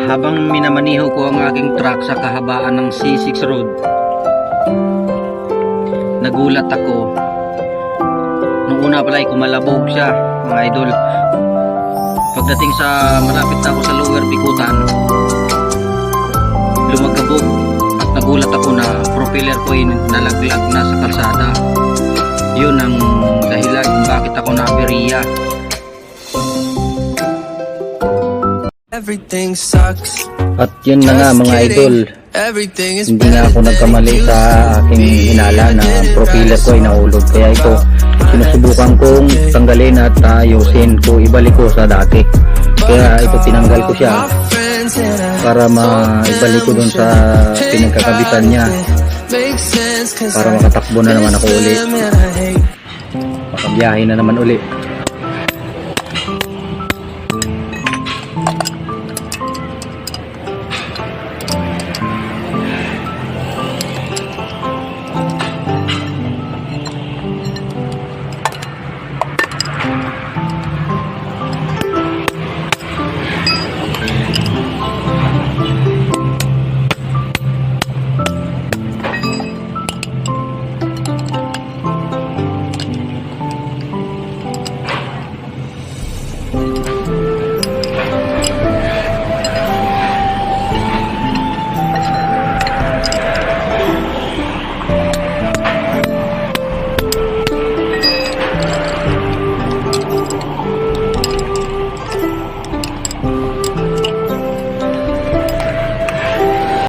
Habang minamaniho ko ang aking truck sa kahabaan ng C6 Road, nagulat ako. Nung una pala ay kumalabog siya, mga idol. Pagdating sa malapit na ako sa Lower Bikutan, lumagabog at nagulat ako na propeller ko ay nalaglag na sa kalsada. Yun ang dahilan kung bakit ako naberiya. Everything sucks. At yun na nga mga idol, hindi nga ako nagkamali sa aking hinala na propeller ko ay nahulog. Kaya ito, sinusubukan kong tanggalin at ayusin ko, ibalik ko sa dati. Kaya ito, tinanggal ko siya para maibalik ko dun sa pinagkakabitan niya, para makatakbo na naman ako ulit, makabiyahe na naman ulit.